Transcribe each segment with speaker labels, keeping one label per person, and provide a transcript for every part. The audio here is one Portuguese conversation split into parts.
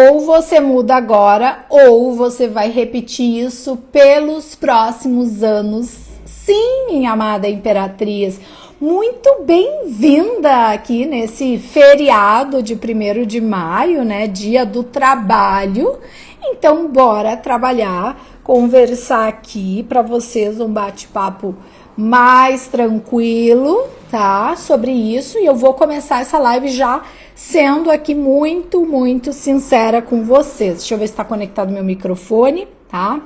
Speaker 1: Ou você muda agora, ou você vai repetir isso pelos próximos anos. Sim, minha amada Imperatriz, muito bem-vinda aqui nesse feriado de 1º de maio, né? Dia do trabalho. Então, bora trabalhar, conversar aqui para vocês um bate-papo mais tranquilo, tá? Sobre isso. E eu vou começar essa live já sendo aqui muito sincera com vocês. Deixa eu ver se tá conectado meu microfone, tá?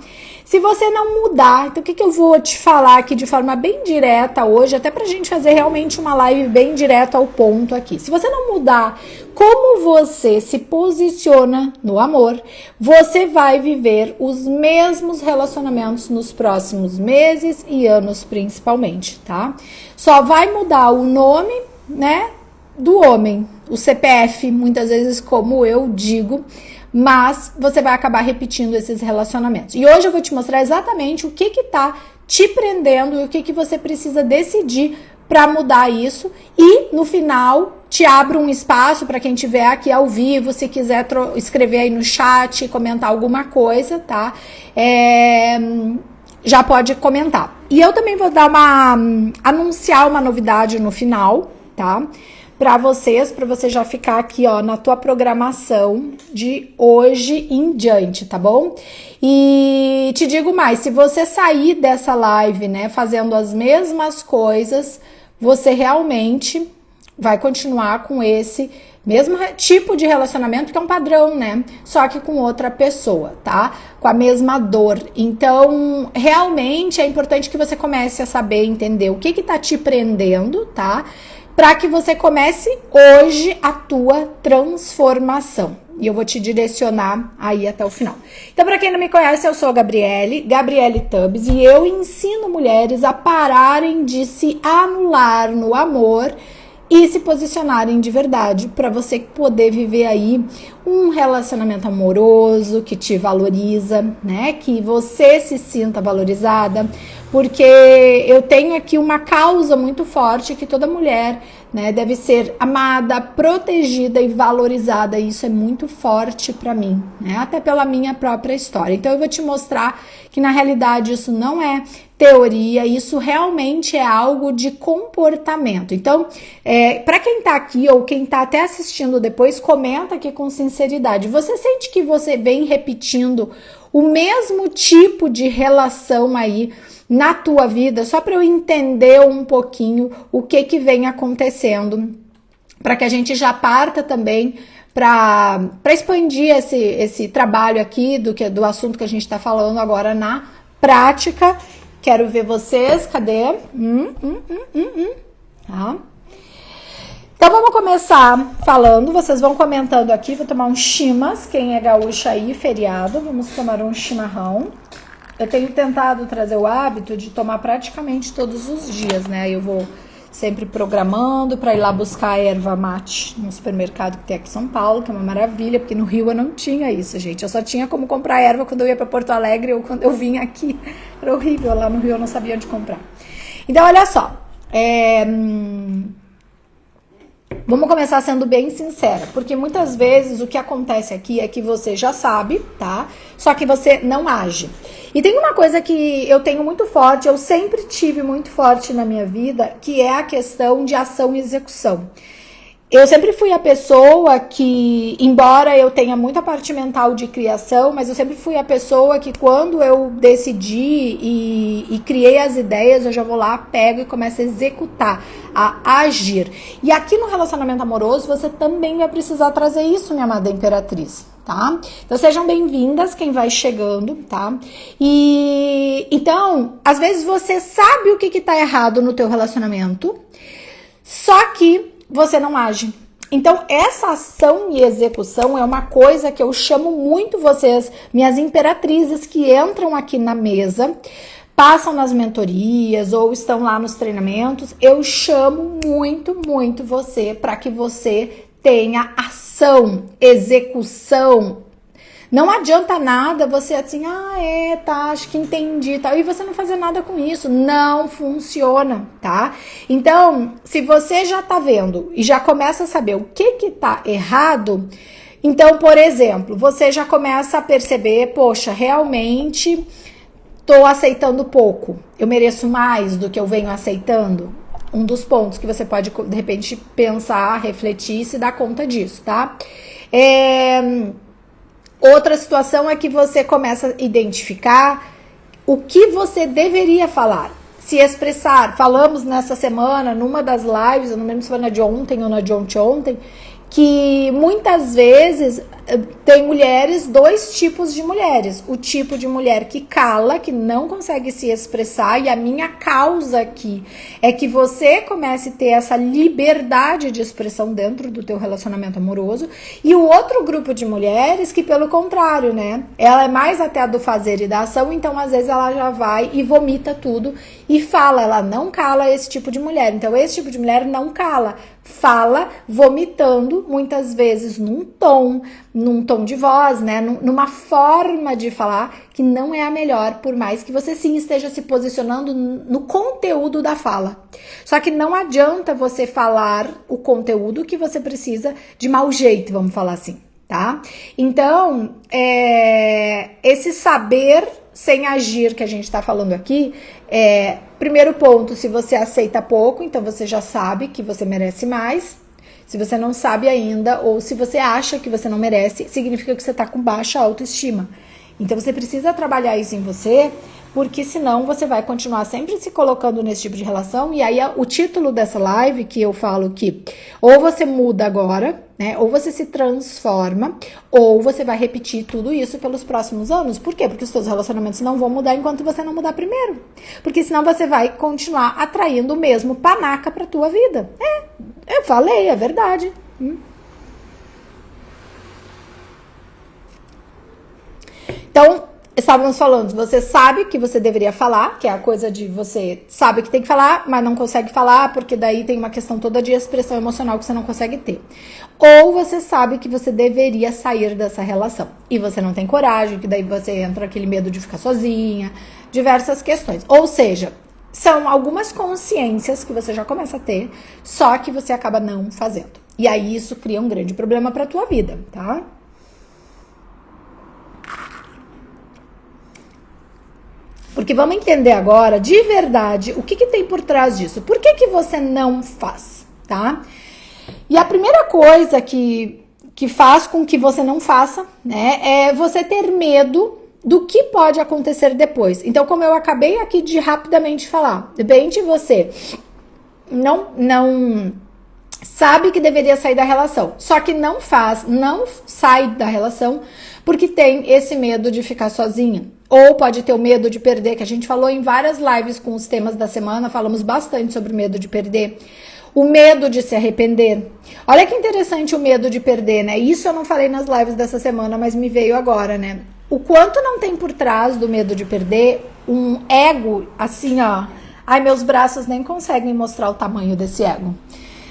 Speaker 1: Se você não mudar, então o que eu vou te falar aqui de forma bem direta hoje, até pra gente fazer realmente uma live bem direta ao ponto aqui. Se você não mudar como você se posiciona no amor, você vai viver os mesmos relacionamentos nos próximos meses e anos principalmente, tá? Só vai mudar o nome, né, do homem, o CPF, muitas vezes, como eu digo, mas você vai acabar repetindo esses relacionamentos. E hoje eu vou te mostrar exatamente o que tá te prendendo e o que você precisa decidir para mudar isso. E no final te abro um espaço para quem estiver aqui ao vivo, se quiser escrever aí no chat, comentar alguma coisa, tá? Já pode comentar. E eu também vou dar anunciar uma novidade no final, tá? Para você já ficar aqui, ó, na tua programação de hoje em diante, tá bom? E te digo mais, se você sair dessa live, né, fazendo as mesmas coisas, você realmente vai continuar com esse mesmo tipo de relacionamento, que é um padrão, né? Só que com outra pessoa, tá? Com a mesma dor. Então, realmente é importante que você comece a saber, entender o que tá te prendendo, tá? Para que você comece hoje a tua transformação. E eu vou te direcionar aí até o final. Então, para quem não me conhece, eu sou a Gabriele Tubbs, e eu ensino mulheres a pararem de se anular no amor e se posicionarem de verdade para você poder viver aí um relacionamento amoroso que te valoriza, né? Que você se sinta valorizada, porque eu tenho aqui uma causa muito forte que toda mulher, né, deve ser amada, protegida e valorizada. E isso é muito forte para mim, né? Até pela minha própria história. Então eu vou te mostrar que na realidade isso não é teoria, isso realmente é algo de comportamento. Então, para quem tá aqui ou quem tá até assistindo depois, comenta aqui com sinceridade. Você sente que você vem repetindo o mesmo tipo de relação aí na tua vida, só para eu entender um pouquinho o que vem acontecendo, para que a gente já parta também para expandir esse trabalho aqui do assunto que a gente está falando agora na prática. Quero ver vocês, cadê? Tá. Então vamos começar falando, vocês vão comentando aqui, vou tomar um chimas, quem é gaúcha aí, feriado, vamos tomar um chimarrão. Eu tenho tentado trazer o hábito de tomar praticamente todos os dias, né? Eu vou sempre programando para ir lá buscar a erva mate no supermercado que tem aqui em São Paulo, que é uma maravilha, porque no Rio eu não tinha isso, gente. Eu só tinha como comprar erva quando eu ia para Porto Alegre ou quando eu vinha aqui. Era horrível, lá no Rio eu não sabia onde comprar. Então, olha só. Vamos começar sendo bem sincera, porque muitas vezes o que acontece aqui é que você já sabe, tá? Só que você não age. E tem uma coisa que eu tenho muito forte, eu sempre tive muito forte na minha vida, que é a questão de ação e execução. Eu sempre fui a pessoa que, embora eu tenha muita parte mental de criação, mas eu sempre fui a pessoa que quando eu decidi e criei as ideias, eu já vou lá, pego e começo a executar, a agir. E aqui no relacionamento amoroso, você também vai precisar trazer isso, minha amada Imperatriz, tá? Então sejam bem-vindas, quem vai chegando, tá? E então, às vezes você sabe o que tá errado no teu relacionamento, só que você não age. Então, essa ação e execução é uma coisa que eu chamo muito vocês, minhas imperatrizes que entram aqui na mesa, passam nas mentorias ou estão lá nos treinamentos. Eu chamo muito você para que você tenha ação, execução. Não adianta nada você assim, tá, acho que entendi, tá, e você não fazer nada com isso, não funciona, tá? Então, se você já tá vendo e já começa a saber o que tá errado, Então, por exemplo, você já começa a perceber, poxa, realmente tô aceitando pouco, eu mereço mais do que eu venho aceitando. Um dos pontos que você pode, de repente, pensar, refletir e se dar conta disso, tá? Outra situação é que você começa a identificar o que você deveria falar, se expressar. Falamos nessa semana, numa das lives, eu não lembro se foi na de ontem ou na de ontem, que muitas vezes tem mulheres, dois tipos de mulheres. O tipo de mulher que cala, que não consegue se expressar, e a minha causa aqui é que você comece a ter essa liberdade de expressão dentro do teu relacionamento amoroso. E o outro grupo de mulheres que, pelo contrário, né? Ela é mais até a do fazer e da ação, então às vezes ela já vai e vomita tudo e fala, ela não cala esse tipo de mulher. Então esse tipo de mulher não cala, fala vomitando, muitas vezes num tom de voz, né, numa forma de falar que não é a melhor, por mais que você sim esteja se posicionando no conteúdo da fala. Só que não adianta você falar o conteúdo que você precisa de mau jeito, vamos falar assim, tá? Então, esse saber sem agir que a gente tá falando aqui, primeiro ponto, se você aceita pouco, então você já sabe que você merece mais. Se você não sabe ainda, ou se você acha que você não merece, significa que você tá com baixa autoestima. Então você precisa trabalhar isso em você, porque senão você vai continuar sempre se colocando nesse tipo de relação. E aí o título dessa live, que eu falo que ou você muda agora, né, ou você se transforma, ou você vai repetir tudo isso pelos próximos anos. Por quê? Porque os seus relacionamentos não vão mudar enquanto você não mudar primeiro. Porque senão você vai continuar atraindo o mesmo panaca pra tua vida. Eu falei, é verdade. Então, estávamos falando, você sabe que você deveria falar, que é a coisa de você sabe que tem que falar, mas não consegue falar, porque daí tem uma questão toda de expressão emocional que você não consegue ter. Ou você sabe que você deveria sair dessa relação, e você não tem coragem, que daí você entra aquele medo de ficar sozinha, diversas questões. Ou seja, são algumas consciências que você já começa a ter, só que você acaba não fazendo. E aí isso cria um grande problema pra tua vida, tá? Porque vamos entender agora, de verdade, o que tem por trás disso. Por que você não faz, tá? E a primeira coisa que faz com que você não faça, né, é você ter medo do que pode acontecer depois. Então, como eu acabei aqui de rapidamente falar, de repente você não sabe que deveria sair da relação, só que não sai da relação porque tem esse medo de ficar sozinha. Ou pode ter o medo de perder, que a gente falou em várias lives com os temas da semana, falamos bastante sobre o medo de perder. O medo de se arrepender. Olha que interessante o medo de perder, né? Isso eu não falei nas lives dessa semana, mas me veio agora, né? O quanto não tem por trás do medo de perder um ego, assim, ó. Ai, meus braços nem conseguem mostrar o tamanho desse ego.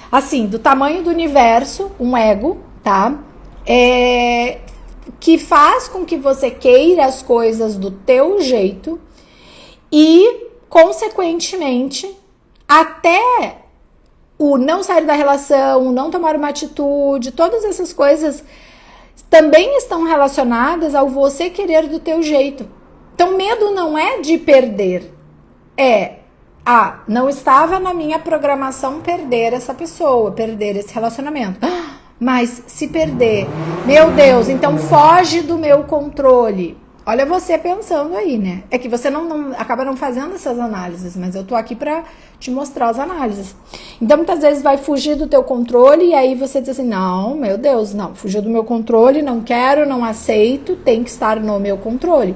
Speaker 1: Assim, do tamanho do universo, um ego, tá? Que faz com que você queira as coisas do teu jeito e, consequentemente, até o não sair da relação, o não tomar uma atitude, todas essas coisas também estão relacionadas ao você querer do teu jeito. Então, medo não é de perder, não estava na minha programação perder essa pessoa, perder esse relacionamento. Mas se perder, meu Deus, então foge do meu controle. Olha você pensando aí, né? É que você acaba não fazendo essas análises, mas eu tô aqui pra te mostrar as análises. Então, muitas vezes vai fugir do teu controle e aí você diz assim, não, meu Deus, não, fugiu do meu controle, não quero, não aceito, tem que estar no meu controle.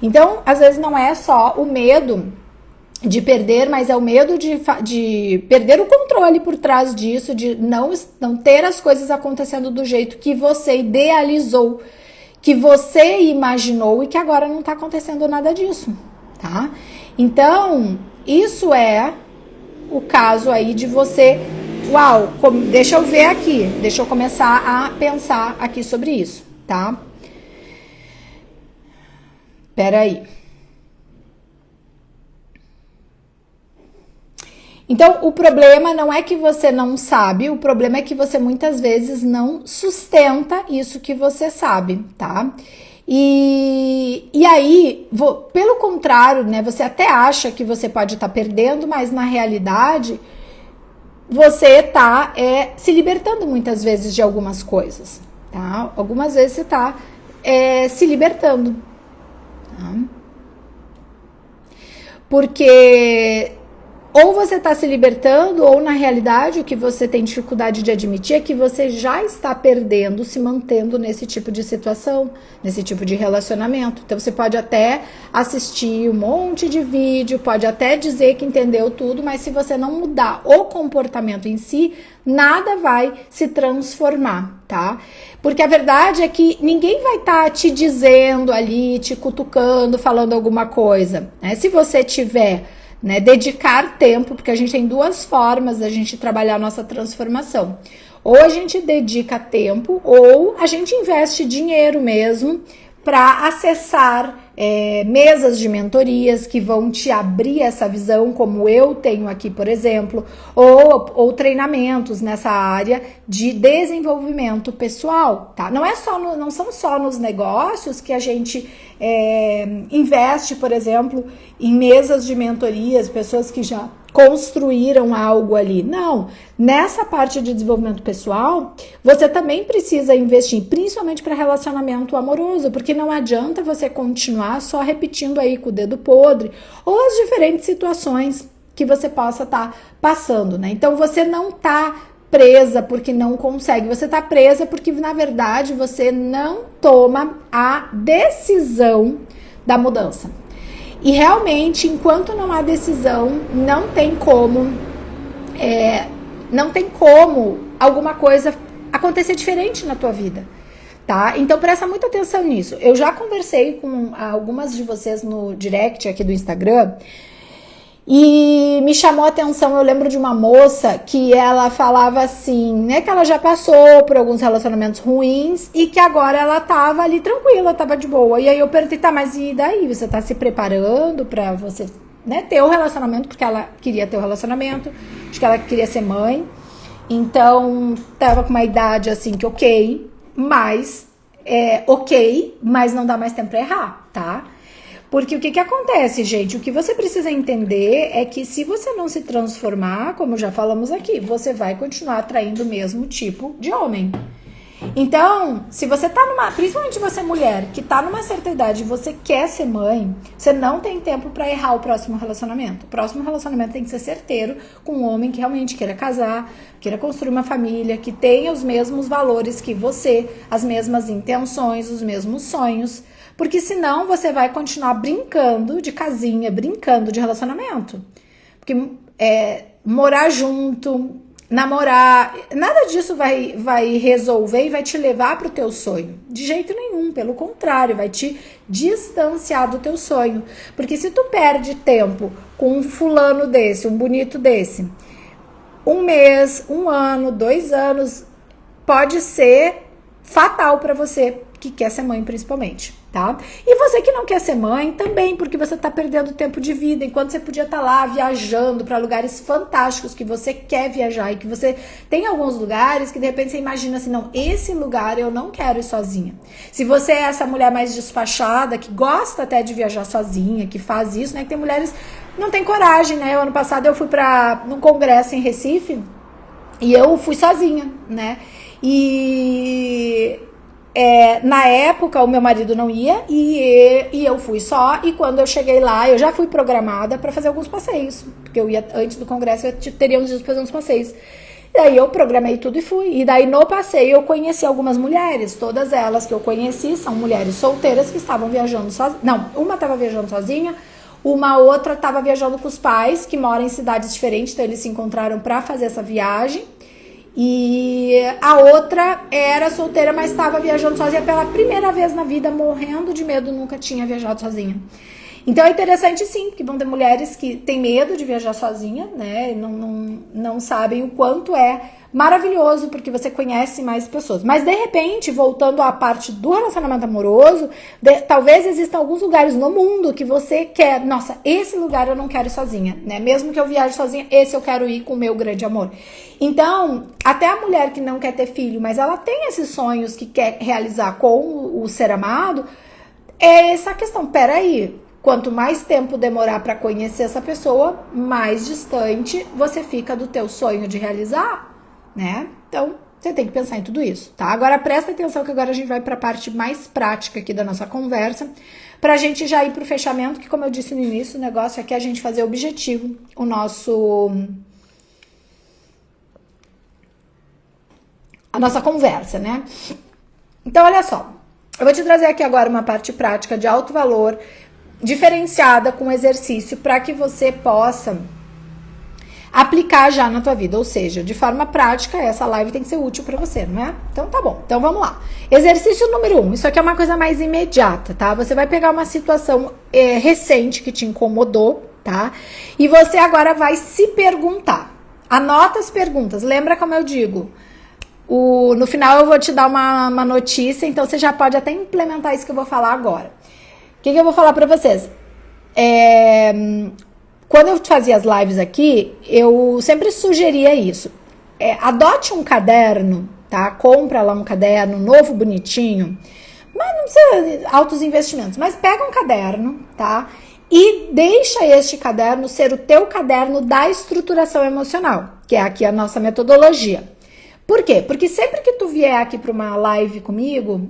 Speaker 1: Então, às vezes não é só o medo de perder, mas é o medo de perder o controle por trás disso, de não ter as coisas acontecendo do jeito que você idealizou, que você imaginou e que agora não tá acontecendo nada disso, tá? Então, isso é o caso aí de você, deixa eu ver aqui, deixa eu começar a pensar aqui sobre isso, tá? Peraí. Então, o problema não é que você não sabe, o problema é que você muitas vezes não sustenta isso que você sabe, tá? E aí, pelo contrário, né? Você até acha que você pode estar perdendo, mas na realidade você tá se libertando muitas vezes de algumas coisas, tá? Algumas vezes você tá se libertando, tá? Porque ou você está se libertando, ou na realidade o que você tem dificuldade de admitir é que você já está perdendo, se mantendo nesse tipo de situação, nesse tipo de relacionamento. Então você pode até assistir um monte de vídeo, pode até dizer que entendeu tudo, mas se você não mudar o comportamento em si, nada vai se transformar, tá? Porque a verdade é que ninguém vai estar te dizendo ali, te cutucando, falando alguma coisa, né? Se você tiver, né, dedicar tempo, porque a gente tem duas formas da gente trabalhar a nossa transformação. Ou a gente dedica tempo, ou a gente investe dinheiro mesmo para acessar mesas de mentorias que vão te abrir essa visão, como eu tenho aqui, por exemplo, ou treinamentos nessa área de desenvolvimento pessoal, tá? Não são só nos negócios que a gente investe, por exemplo, em mesas de mentorias, pessoas que já construíram algo ali. Não, nessa parte de desenvolvimento pessoal, você também precisa investir, principalmente para relacionamento amoroso, porque não adianta você continuar só repetindo aí com o dedo podre, ou as diferentes situações que você possa estar passando, né? Então você não tá presa porque não consegue, você tá presa porque na verdade você não toma a decisão da mudança. E realmente, enquanto não há decisão, não tem como alguma coisa acontecer diferente na tua vida, tá? Então presta muita atenção nisso. Eu já conversei com algumas de vocês no direct aqui do Instagram e me chamou a atenção, eu lembro de uma moça que ela falava assim, né, que ela já passou por alguns relacionamentos ruins e que agora ela tava ali tranquila, tava de boa. E aí eu perguntei, tá, mas e daí? Você tá se preparando pra você, né, ter o relacionamento, porque ela queria ter o relacionamento, acho que ela queria ser mãe, então tava com uma idade assim que ok, mas não dá mais tempo pra errar, tá? Porque o que acontece, gente? O que você precisa entender é que se você não se transformar, como já falamos aqui, você vai continuar atraindo o mesmo tipo de homem. Então, se você tá principalmente você mulher, que tá numa certa idade e você quer ser mãe, você não tem tempo pra errar o próximo relacionamento. O próximo relacionamento tem que ser certeiro com um homem que realmente queira casar, queira construir uma família, que tenha os mesmos valores que você, as mesmas intenções, os mesmos sonhos. Porque senão você vai continuar brincando de casinha, brincando de relacionamento. Porque morar junto, namorar, nada disso vai resolver e vai te levar para o teu sonho. De jeito nenhum, pelo contrário, vai te distanciar do teu sonho. Porque se tu perde tempo com um fulano desse, um bonito desse, 1 mês, 1 ano, 2 anos, pode ser fatal para você que quer ser mãe principalmente, tá? E você que não quer ser mãe também, porque você tá perdendo tempo de vida, enquanto você podia estar lá viajando para lugares fantásticos que você quer viajar e que você tem alguns lugares que de repente você imagina assim, não, esse lugar eu não quero ir sozinha. Se você é essa mulher mais despachada, que gosta até de viajar sozinha, que faz isso, né? Que tem mulheres que não tem coragem, né? O ano passado eu fui num congresso em Recife e eu fui sozinha, né? E na época o meu marido não ia e eu fui só, e quando eu cheguei lá eu já fui programada para fazer alguns passeios, porque eu ia antes do congresso, eu teria uns dias pra fazer uns passeios, e aí eu programei tudo e fui, e daí no passeio eu conheci algumas mulheres, todas elas que eu conheci são mulheres solteiras que estavam viajando sozinhas, não, uma estava viajando sozinha, uma outra estava viajando com os pais que moram em cidades diferentes, então eles se encontraram para fazer essa viagem. E a outra era solteira, mas estava viajando sozinha pela primeira vez na vida, morrendo de medo, nunca tinha viajado sozinha. Então é interessante sim, porque vão ter mulheres que têm medo de viajar sozinha, né? Não sabem o quanto é maravilhoso, porque você conhece mais pessoas. Mas de repente, voltando à parte do relacionamento amoroso, talvez existam alguns lugares no mundo que você quer, nossa, esse lugar eu não quero ir sozinha, né? Mesmo que eu viaje sozinha, esse eu quero ir com o meu grande amor. Então, até a mulher que não quer ter filho, mas ela tem esses sonhos que quer realizar com o ser amado, é essa questão, peraí, quanto mais tempo demorar para conhecer essa pessoa, mais distante você fica do teu sonho de realizar, né? Então, você tem que pensar em tudo isso, tá? Agora, presta atenção que agora a gente vai para a parte mais prática aqui da nossa conversa, pra gente já ir pro fechamento, que como eu disse no início, o negócio aqui é a gente fazer objetivo, a nossa conversa, né? Então, olha só, eu vou te trazer aqui agora uma parte prática de alto valor, diferenciada com exercício, para que você possa aplicar já na tua vida, ou seja, de forma prática, essa live tem que ser útil para você, não é? Então tá bom, então vamos lá. Exercício número 1, isso aqui é uma coisa mais imediata, tá? Você vai pegar uma situação recente que te incomodou, tá? E você agora vai se perguntar. Anota as perguntas, lembra como eu digo, no final eu vou te dar uma notícia, então você já pode até implementar isso que eu vou falar agora. O que eu vou falar para vocês? Quando eu fazia as lives aqui, eu sempre sugeria isso. Adote um caderno, tá? Compra lá um caderno novo, bonitinho. Mas não precisa altos investimentos. Mas pega um caderno, tá? E deixa este caderno ser o teu caderno da estruturação emocional, que é aqui a nossa metodologia. Por quê? Porque sempre que tu vier aqui para uma live comigo,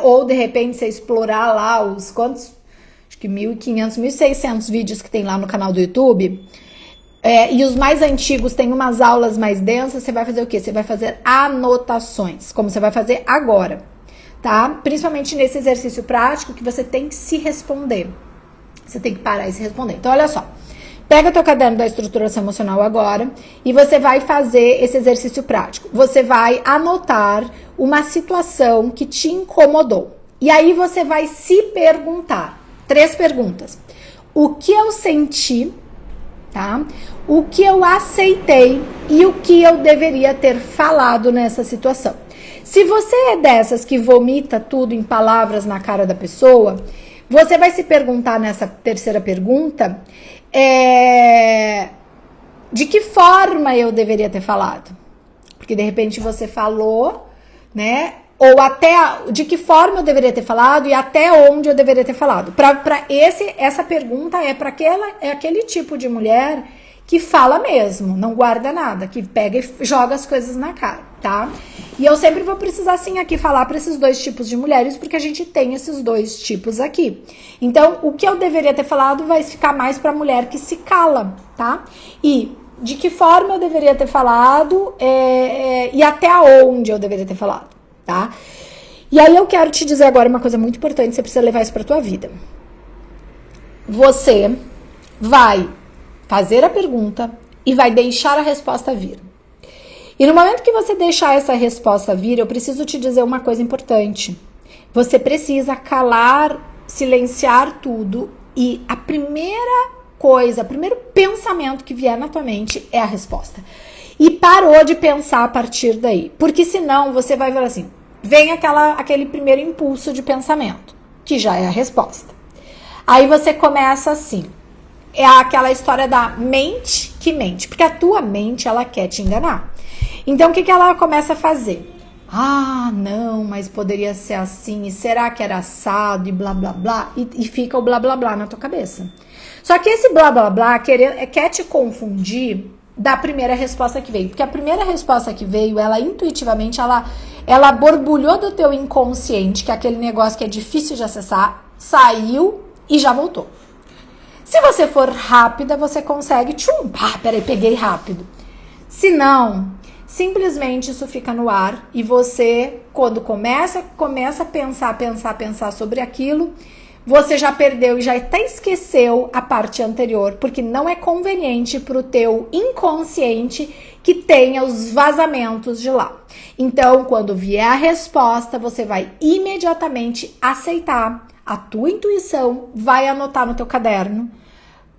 Speaker 1: ou de repente você explorar lá os quantos... acho que 1.500, 1.600 vídeos que tem lá no canal do YouTube, e os mais antigos tem umas aulas mais densas, você vai fazer o quê? Você vai fazer anotações, como você vai fazer agora, tá? Principalmente nesse exercício prático que você tem que se responder. Você tem que parar e se responder. Então, olha só. Pega teu caderno da estruturação emocional agora e você vai fazer esse exercício prático. Você vai anotar uma situação que te incomodou. E aí você vai se perguntar. 3 perguntas. O que eu senti, tá? O que eu aceitei e o que eu deveria ter falado nessa situação. Se você é dessas que vomita tudo em palavras na cara da pessoa, você vai se perguntar nessa terceira pergunta, de que forma eu deveria ter falado? Porque de repente você falou, né? Ou até de que forma eu deveria ter falado e até onde eu deveria ter falado. Essa pergunta é para aquele tipo de mulher que fala mesmo, não guarda nada, que pega e joga as coisas na cara, tá? E eu sempre vou precisar sim aqui falar para esses 2 tipos de mulheres, porque a gente tem esses 2 tipos aqui. Então, o que eu deveria ter falado vai ficar mais para mulher que se cala, tá? E de que forma eu deveria ter falado e até onde eu deveria ter falado. Tá? E aí eu quero te dizer agora uma coisa muito importante, você precisa levar isso pra tua vida. Você vai fazer a pergunta e vai deixar a resposta vir. E no momento que você deixar essa resposta vir, eu preciso te dizer uma coisa importante. Você precisa calar, silenciar tudo e a primeira coisa, o primeiro pensamento que vier na tua mente é a resposta. E parou de pensar a partir daí. Porque senão você vai ver assim, vem aquele primeiro impulso de pensamento, que já é a resposta. Aí você começa assim, é aquela história da mente que mente, porque a tua mente, ela quer te enganar. Então, o que ela começa a fazer? Ah, não, mas poderia ser assim, e será que era assado, e blá, blá, blá, e fica o blá, blá, blá na tua cabeça. Só que esse blá, blá, blá quer te confundir da primeira resposta que veio. Porque a primeira resposta que veio, ela intuitivamente, ela borbulhou do teu inconsciente, que é aquele negócio que é difícil de acessar, saiu e já voltou. Se você for rápida, você consegue, peraí, peguei rápido. Se não, simplesmente isso fica no ar e você, quando começa a pensar sobre aquilo, você já perdeu e já até esqueceu a parte anterior, porque não é conveniente para o teu inconsciente que tenha os vazamentos de lá. Então, quando vier a resposta, você vai imediatamente aceitar a tua intuição vai anotar no teu caderno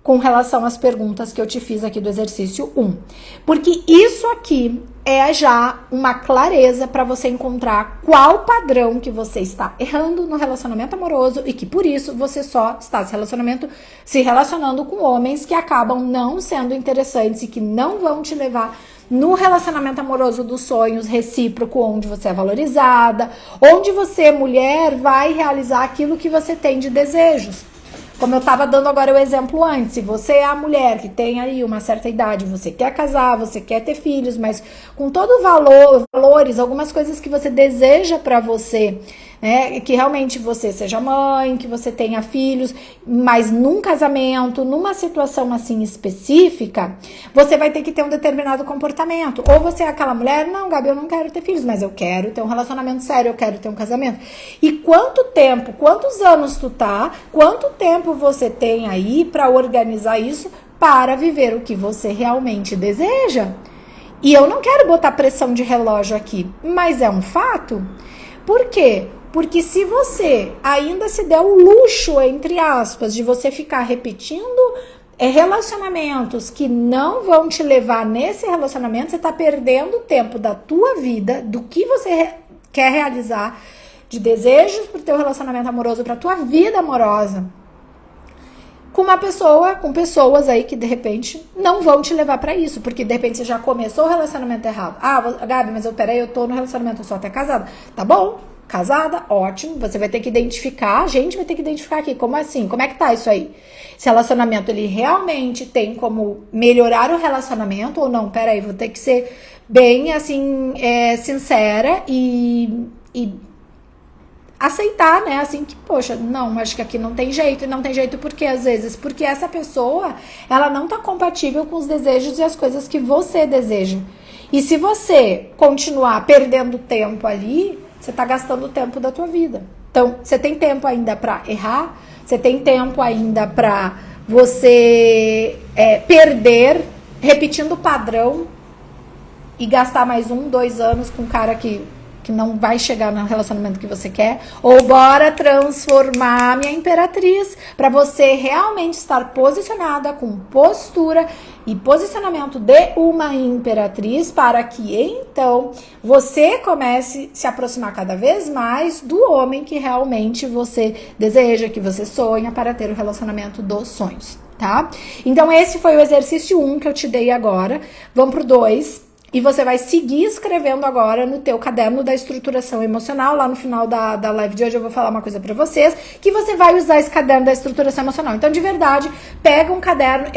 Speaker 1: com relação às perguntas que eu te fiz aqui do exercício 1. Porque isso aqui é já uma clareza para você encontrar qual padrão que você está errando no relacionamento amoroso e que por isso você só está se relacionando com homens que acabam não sendo interessantes e que não vão te levar no relacionamento amoroso dos sonhos recíproco, onde você é valorizada, onde você, mulher, vai realizar aquilo que você tem de desejos. Como eu estava dando agora o exemplo antes, se você é a mulher que tem aí uma certa idade, você quer casar, você quer ter filhos, mas com todo o valores, algumas coisas que você deseja para você, né, que realmente você seja mãe, que você tenha filhos, mas num casamento, numa situação assim específica, você vai ter que ter um determinado comportamento. Ou você é aquela mulher, não, Gabi, eu não quero ter filhos, mas eu quero ter um relacionamento sério, eu quero ter um casamento. E quantos anos tu tá, quanto tempo você tem aí para organizar isso para viver o que você realmente deseja? E eu não quero botar pressão de relógio aqui, mas é um fato. Por quê? Porque se você ainda se der o luxo, entre aspas, de você ficar repetindo relacionamentos que não vão te levar nesse relacionamento, você está perdendo o tempo da tua vida, do que você quer realizar, de desejos para o teu relacionamento amoroso, para a tua vida amorosa, com pessoas aí que de repente não vão te levar pra isso, porque de repente você já começou o relacionamento errado. Ah, Gabi, mas eu tô no relacionamento, eu sou até casada. Tá bom, casada, ótimo, você vai ter que identificar, a gente vai ter que identificar aqui, como assim? Como é que tá isso aí? Esse relacionamento, ele realmente tem como melhorar o relacionamento ou não? Peraí, vou ter que ser bem, assim, sincera e aceitar, né, assim, que, poxa, não, acho que aqui não tem jeito. E não tem jeito por quê, às vezes? Porque essa pessoa, ela não tá compatível com os desejos e as coisas que você deseja. E se você continuar perdendo tempo ali, você tá gastando o tempo da tua vida. Então, você tem tempo ainda pra errar, você tem tempo ainda pra você perder, repetindo o padrão e gastar mais 1, 2 anos com um cara que não vai chegar no relacionamento que você quer, ou bora transformar minha imperatriz para você realmente estar posicionada com postura e posicionamento de uma imperatriz, para que então você comece a se aproximar cada vez mais do homem que realmente você deseja, que você sonha, para ter o relacionamento dos sonhos, tá? Então esse foi o exercício 1 que eu te dei agora. Vamos pro 2. E você vai seguir escrevendo agora no teu caderno da estruturação emocional. Lá no final da live de hoje eu vou falar uma coisa pra vocês, que você vai usar esse caderno da estruturação emocional. Então, de verdade, pega um caderno.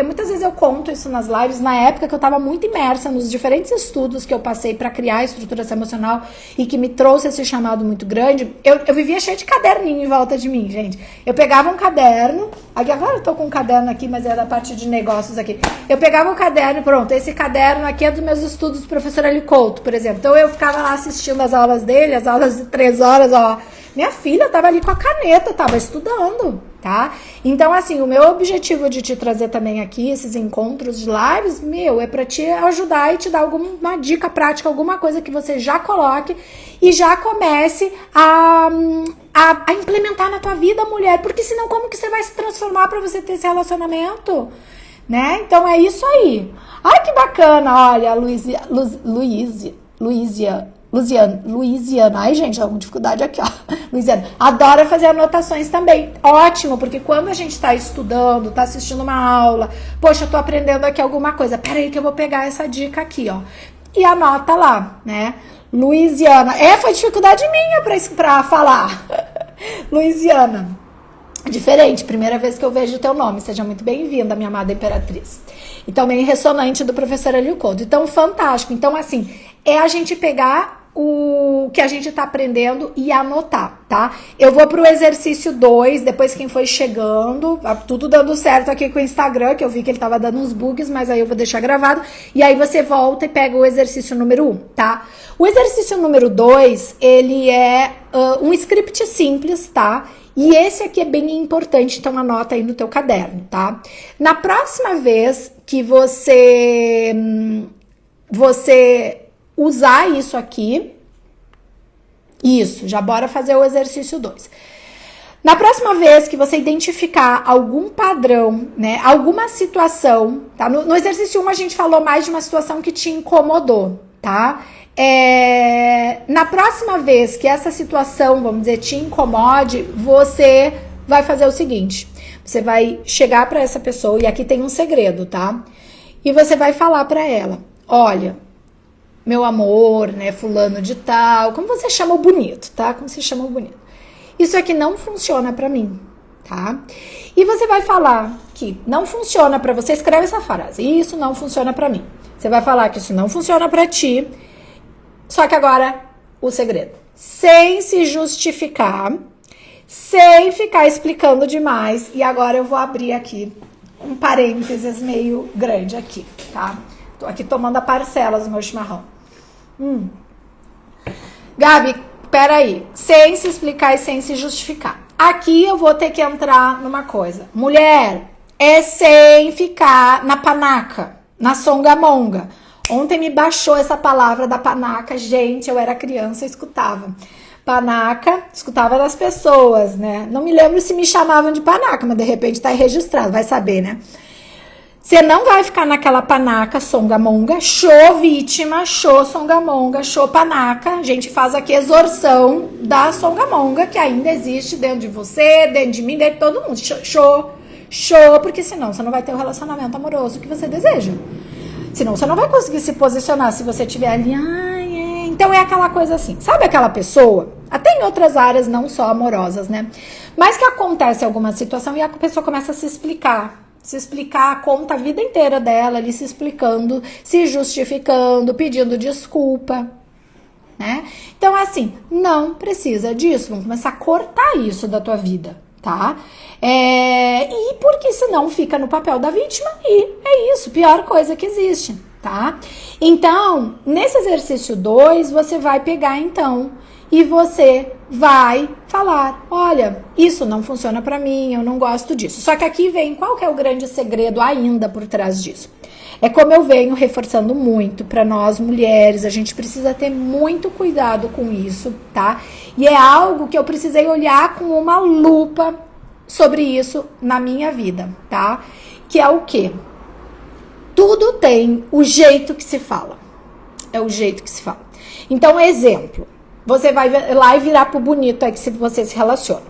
Speaker 1: Muitas vezes eu conto isso nas lives, na época que eu tava muito imersa nos diferentes estudos que eu passei pra criar a estruturação emocional e que me trouxe esse chamado muito grande. Eu vivia cheia de caderninho em volta de mim, gente. Eu pegava um caderno, aqui agora eu tô com um caderno aqui, mas é da parte de negócios aqui. Eu pegava um caderno e pronto, esse caderno aqui é do meus estudos do professor Hélio Couto, por exemplo. Então eu ficava lá assistindo as aulas dele, as aulas de 3 horas, ó. Minha filha tava ali com a caneta, tava estudando, tá? Então, assim, o meu objetivo de te trazer também aqui, esses encontros de lives, é pra te ajudar e te dar alguma dica prática, alguma coisa que você já coloque e já comece a implementar na tua vida, mulher. Porque senão, como que você vai se transformar pra você ter esse relacionamento? Né? Então é isso aí. Ai, que bacana, olha, Luiziana. Ai, gente, tá com dificuldade aqui, ó. Luiziana, adora fazer anotações também. Ótimo, porque quando a gente tá estudando, tá assistindo uma aula, poxa, eu tô aprendendo aqui alguma coisa. Peraí que eu vou pegar essa dica aqui, ó. E anota lá, né? Luiziana. Foi dificuldade minha pra falar. Luiziana. Diferente, primeira vez que eu vejo o teu nome. Seja muito bem-vinda, minha amada imperatriz. E também ressonante do professor Hélio Couto. Então, fantástico. Então, assim, é a gente pegar o que a gente tá aprendendo e anotar, tá? Eu vou pro exercício 2, depois quem foi chegando, tudo dando certo aqui com o Instagram, que eu vi que ele tava dando uns bugs, mas aí eu vou deixar gravado. E aí você volta e pega o exercício número 1, tá? O exercício número 2, ele é um script simples, tá? E esse aqui é bem importante, então anota aí no teu caderno, tá? Na próxima vez que você usar isso aqui, já bora fazer o exercício 2. Na próxima vez que você identificar algum padrão, né, alguma situação, tá? No exercício 1 a gente falou mais de uma situação que te incomodou, tá? Na próxima vez que essa situação, vamos dizer, te incomode, você vai fazer o seguinte, você vai chegar para essa pessoa, e aqui tem um segredo, tá? E você vai falar para ela, olha, meu amor, né, fulano de tal, como você chama o bonito, tá? Como você chama o bonito. Isso aqui não funciona pra mim, tá? E você vai falar que não funciona pra você, escreve essa frase, isso não funciona pra mim. Você vai falar que isso não funciona pra ti, só que agora o segredo, sem se justificar, sem ficar explicando demais, e agora eu vou abrir aqui um parênteses meio grande aqui, tá? Tô aqui tomando a parcela do meu chimarrão. Gabi, peraí, sem se explicar e sem se justificar. Aqui eu vou ter que entrar numa coisa. Mulher, é sem ficar na panaca, na songamonga. Ontem me baixou essa palavra da panaca. Gente, eu era criança, eu escutava. Panaca, escutava das pessoas, né? Não me lembro se me chamavam de panaca, mas de repente tá aí registrado, vai saber, né? Você não vai ficar naquela panaca, songamonga, show vítima, show songamonga, show panaca. A gente faz aqui exorção da songamonga que ainda existe dentro de você, dentro de mim, dentro de todo mundo. Show, porque senão você não vai ter o relacionamento amoroso que você deseja. Senão você não vai conseguir se posicionar se você estiver ali. Então é aquela coisa assim, sabe aquela pessoa, até em outras áreas, não só amorosas, né? Mas que acontece alguma situação e a pessoa começa a se explicar, conta a vida inteira dela ali se explicando, se justificando, pedindo desculpa, né? Então, assim, não precisa disso, vamos começar a cortar isso da tua vida, tá? E porque senão fica no papel da vítima e é isso, pior coisa que existe, tá? Então, nesse exercício 2, você vai pegar, então, e você vai falar, olha, isso não funciona pra mim, eu não gosto disso. Só que aqui vem, qual que é o grande segredo ainda por trás disso? É como eu venho reforçando muito pra nós mulheres, a gente precisa ter muito cuidado com isso, tá? E é algo que eu precisei olhar com uma lupa sobre isso na minha vida, tá? Que é o quê? Tudo tem o jeito que se fala. É o jeito que se fala. Então, exemplo. Você vai lá e virar pro bonito aí que você se relaciona.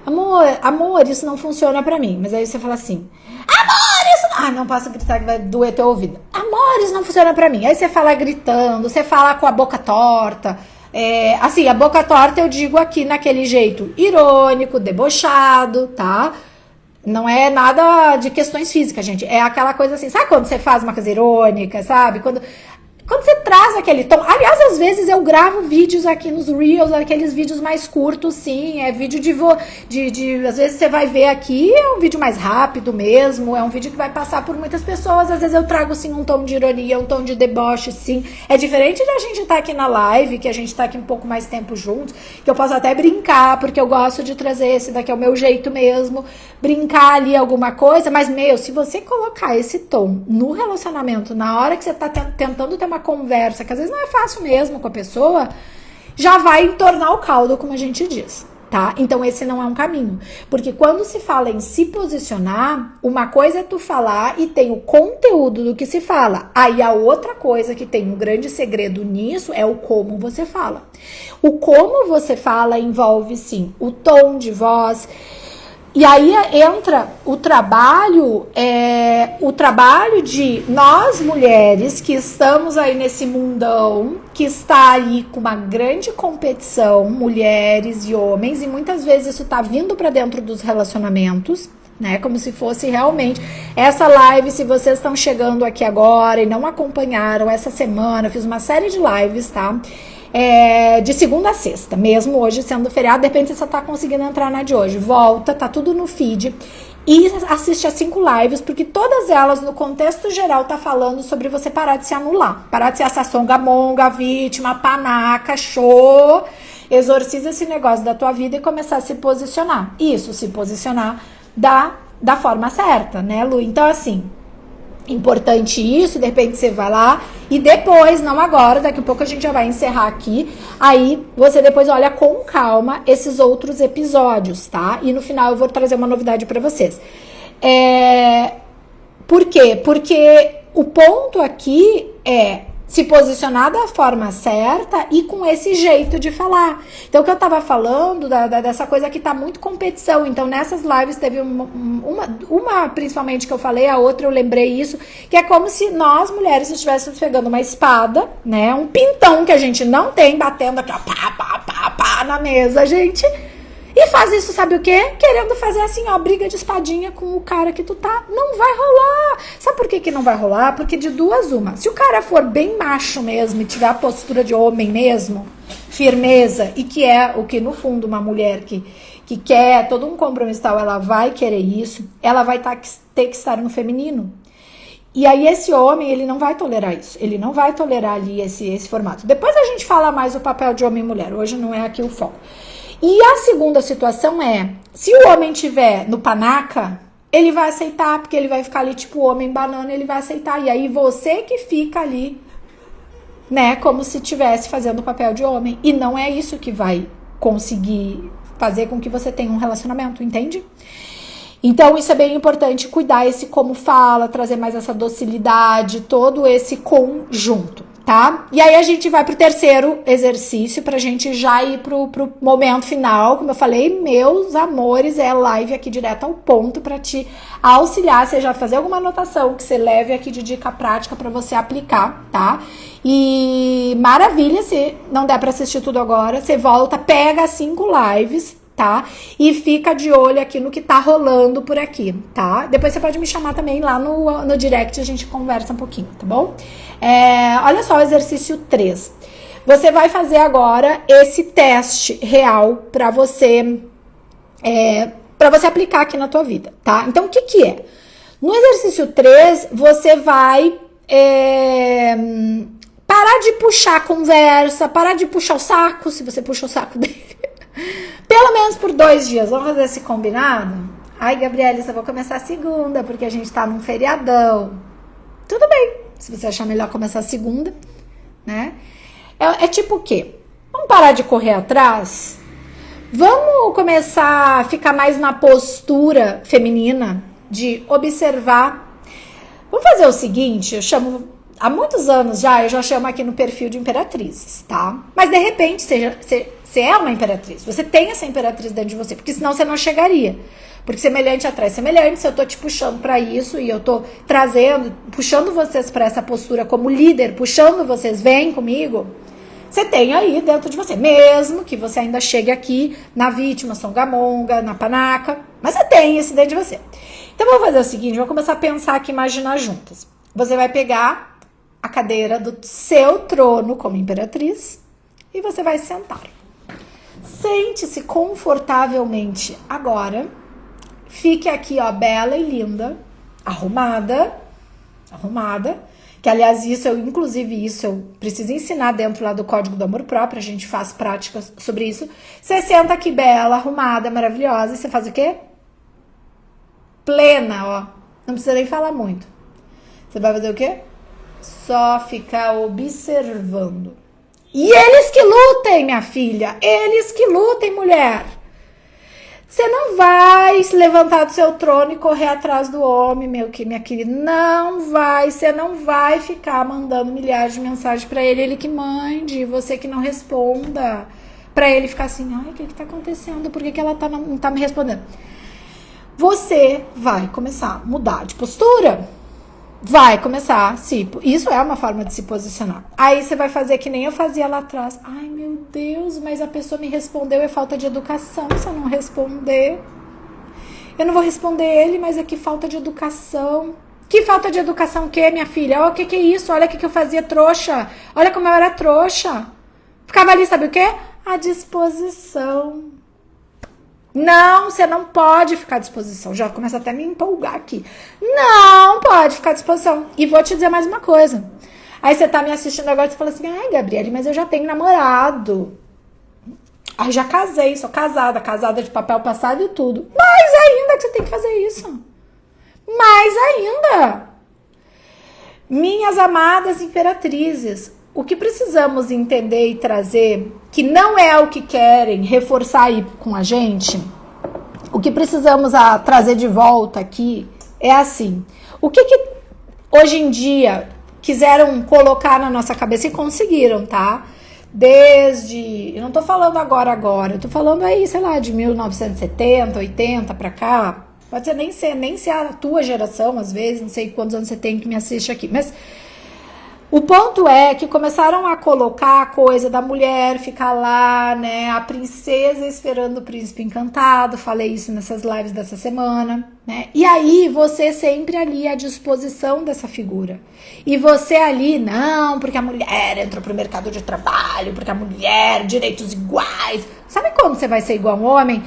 Speaker 1: Amor, isso não funciona pra mim. Mas aí você fala assim, amor, isso não... não posso gritar que vai doer teu ouvido. Amor, isso não funciona pra mim. Aí você fala gritando, você fala com a boca torta. Assim, a boca torta eu digo aqui naquele jeito irônico, debochado, tá? Não é nada de questões físicas, gente. É aquela coisa assim, sabe quando você faz uma coisa irônica, sabe? Quando você traz aquele tom... Aliás, às vezes eu gravo vídeos aqui nos Reels, aqueles vídeos mais curtos, sim. É vídeo às vezes você vai ver aqui, é um vídeo mais rápido mesmo. É um vídeo que vai passar por muitas pessoas. Às vezes eu trago, sim, um tom de ironia, um tom de deboche, sim. É diferente da gente estar aqui na live, que a gente tá aqui um pouco mais tempo juntos, que eu posso até brincar, porque eu gosto de trazer esse daqui, é o meu jeito mesmo. Brincar ali alguma coisa, mas, se você colocar esse tom no relacionamento, na hora que você tá tentando ter uma conversa, que às vezes não é fácil mesmo com a pessoa, já vai entornar o caldo, como a gente diz, tá? Então esse não é um caminho, porque quando se fala em se posicionar, uma coisa é tu falar e tem o conteúdo do que se fala, aí a outra coisa que tem um grande segredo nisso é o como você fala. O como você fala envolve, sim, o tom de voz. E aí entra o trabalho de nós mulheres que estamos aí nesse mundão, que está aí com uma grande competição, mulheres e homens, e muitas vezes isso tá vindo para dentro dos relacionamentos, né? Como se fosse realmente essa live, se vocês estão chegando aqui agora e não acompanharam essa semana, eu fiz uma série de lives, tá? De segunda a sexta, mesmo hoje sendo feriado, de repente você tá conseguindo entrar na de hoje, volta, tá tudo no feed e assiste as 5 lives, porque todas elas, no contexto geral, tá falando sobre você parar de se anular, parar de ser essa songamonga, vítima, panaca, show, exorciza esse negócio da tua vida e começar a se posicionar, se posicionar da forma certa, né, Lu? Então, assim, importante isso, de repente você vai lá e depois, não agora, daqui a pouco a gente já vai encerrar aqui, aí você depois olha com calma esses outros episódios, tá? E no final eu vou trazer uma novidade pra vocês. Por quê? Porque o ponto aqui é se posicionar da forma certa e com esse jeito de falar. Então, o que eu tava falando dessa coisa que tá muito competição. Então, nessas lives teve uma principalmente que eu falei, a outra eu lembrei isso, que é como se nós, mulheres, estivéssemos pegando uma espada, né? Um pintão que a gente não tem, batendo aqui, ó, pá, pá, pá, pá, na mesa, gente. E faz isso, sabe o quê? Querendo fazer assim, ó, briga de espadinha com o cara que tu tá. Não vai rolar. Sabe por que não vai rolar? Porque de duas uma. Se o cara for bem macho mesmo e tiver a postura de homem mesmo, firmeza, e que é o que no fundo uma mulher que quer todo um compromisso tal, ela vai querer isso, ela vai ter que estar no feminino. E aí esse homem, ele não vai tolerar isso. Ele não vai tolerar ali esse formato. Depois a gente fala mais o papel de homem e mulher. Hoje não é aqui o foco. E a segunda situação é, se o homem tiver no panaca, ele vai aceitar, porque ele vai ficar ali tipo homem banana, ele vai aceitar. E aí você que fica ali, né, como se estivesse fazendo o papel de homem. E não é isso que vai conseguir fazer com que você tenha um relacionamento, entende? Então isso é bem importante, cuidar esse como fala, trazer mais essa docilidade, todo esse conjunto. Tá? E aí a gente vai pro terceiro exercício pra gente já ir pro momento final. Como eu falei, meus amores, é live aqui direto ao ponto pra te auxiliar, você já fazer alguma anotação que você leve aqui de dica prática pra você aplicar, tá? E maravilha, se não der pra assistir tudo agora, você volta, pega 5 lives, tá? E fica de olho aqui no que tá rolando por aqui, tá? Depois você pode me chamar também lá no direct, a gente conversa um pouquinho, tá bom? Olha só o exercício 3. Você vai fazer agora esse teste real para você aplicar aqui na tua vida, tá? Então, o que é? No exercício 3, você vai parar de puxar a conversa, parar de puxar o saco, se você puxa o saco dele. Pelo menos por 2 dias. Vamos fazer esse combinado? Ai, Gabriela, eu vou começar a segunda, porque a gente tá num feriadão. Tudo bem, se você achar melhor começar a segunda, né? É tipo o quê? Vamos parar de correr atrás? Vamos começar a ficar mais na postura feminina de observar. Vamos fazer o seguinte, eu chamo... Há muitos anos já, eu já chamo aqui no perfil de imperatrizes, tá? Mas de repente, você é uma imperatriz. Você tem essa imperatriz dentro de você, porque senão você não chegaria. Porque semelhante atrai semelhante, se eu tô te puxando pra isso e eu tô trazendo, puxando vocês pra essa postura como líder, puxando vocês, vem comigo, você tem aí dentro de você, mesmo que você ainda chegue aqui na vítima, songamonga, na panaca, mas você tem isso dentro de você. Então vamos fazer o seguinte, vamos começar a pensar aqui, imaginar juntas. Você vai pegar a cadeira do seu trono como imperatriz e você vai sentar. Sente-se confortavelmente agora. Fique aqui, ó, bela e linda, arrumada, que aliás inclusive isso eu preciso ensinar dentro lá do Código do Amor Próprio, a gente faz práticas sobre isso. Você senta aqui bela, arrumada, maravilhosa, e você faz o quê? Plena, ó, não precisa nem falar muito. Você vai fazer o quê? Só ficar observando. E eles que lutem, minha filha, eles que lutem, mulher. Você não vai se levantar do seu trono e correr atrás do homem, minha querida. Não vai. Você não vai ficar mandando milhares de mensagens pra ele. Ele que mande, você que não responda. Pra ele ficar assim, ai, o que tá acontecendo? Por que ela não tá me respondendo? Você vai começar a mudar de postura. Vai começar, isso é uma forma de se posicionar. Aí você vai fazer que nem eu fazia lá atrás. Ai, meu Deus, mas a pessoa me respondeu, é falta de educação se eu não responder. Eu não vou responder ele, mas é que falta de educação. Que falta de educação o quê, minha filha? O que é isso? Olha o que eu fazia, trouxa. Olha como eu era trouxa. Ficava ali, sabe o quê? À disposição. Não, você não pode ficar à disposição. Já começa até a me empolgar aqui. Não pode ficar à disposição. E vou te dizer mais uma coisa. Aí você tá me assistindo agora e você fala assim, ai, Gabriele, mas eu já tenho namorado. Ai, já casei, sou casada de papel passado e tudo. Mais ainda que você tem que fazer isso. Mais ainda. Minhas amadas imperatrizes, o que precisamos entender e trazer, que não é o que querem reforçar aí com a gente, o que precisamos trazer de volta aqui é assim, o que hoje em dia quiseram colocar na nossa cabeça e conseguiram, tá? Desde, eu não tô falando agora, eu tô falando aí, sei lá, de 1970, 80 pra cá, pode ser nem ser a tua geração, às vezes, não sei quantos anos você tem que me assiste aqui, mas o ponto é que começaram a colocar a coisa da mulher ficar lá, né, a princesa esperando o príncipe encantado, falei isso nessas lives dessa semana, né, e aí você sempre ali à disposição dessa figura, e você ali, não, porque a mulher entrou pro mercado de trabalho, porque a mulher, direitos iguais, sabe quando você vai ser igual a um homem?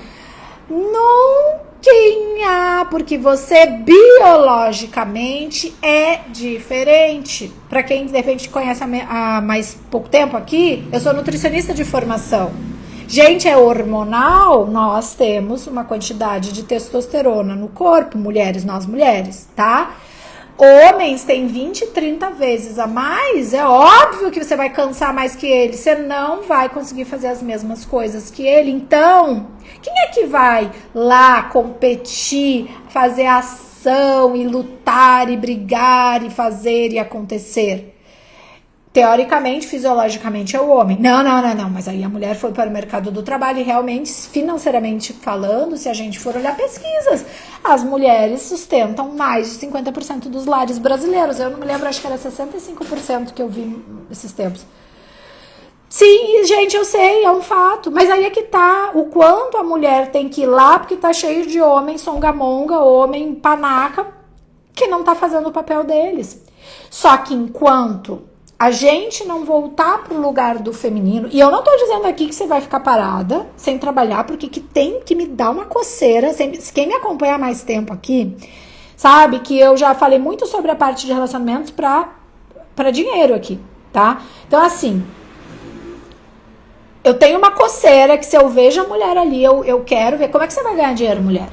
Speaker 1: Não tinha, porque você biologicamente é diferente. Para quem de repente conhece há mais pouco tempo aqui, eu sou nutricionista de formação. Gente, é hormonal, nós temos uma quantidade de testosterona no corpo, nós mulheres, tá? Homens têm 20, 30 vezes a mais, é óbvio que você vai cansar mais que ele, você não vai conseguir fazer as mesmas coisas que ele, então, quem é que vai lá competir, fazer ação e lutar e brigar e fazer e acontecer? Teoricamente, fisiologicamente é o homem. Não, mas aí a mulher foi para o mercado do trabalho e realmente, financeiramente falando, se a gente for olhar pesquisas, as mulheres sustentam mais de 50% dos lares brasileiros. Eu não me lembro, acho que era 65% que eu vi esses tempos. Sim, gente, eu sei, é um fato. Mas aí é que tá o quanto a mulher tem que ir lá, porque tá cheio de homem songamonga, homem panaca, que não tá fazendo o papel deles. Só que enquanto a gente não voltar pro lugar do feminino, e eu não tô dizendo aqui que você vai ficar parada, sem trabalhar, porque que tem que me dar uma coceira, quem me acompanha há mais tempo aqui, sabe que eu já falei muito sobre a parte de relacionamentos pra dinheiro aqui, tá? Então assim, eu tenho uma coceira que se eu vejo a mulher ali, eu quero ver, como é que você vai ganhar dinheiro, mulher?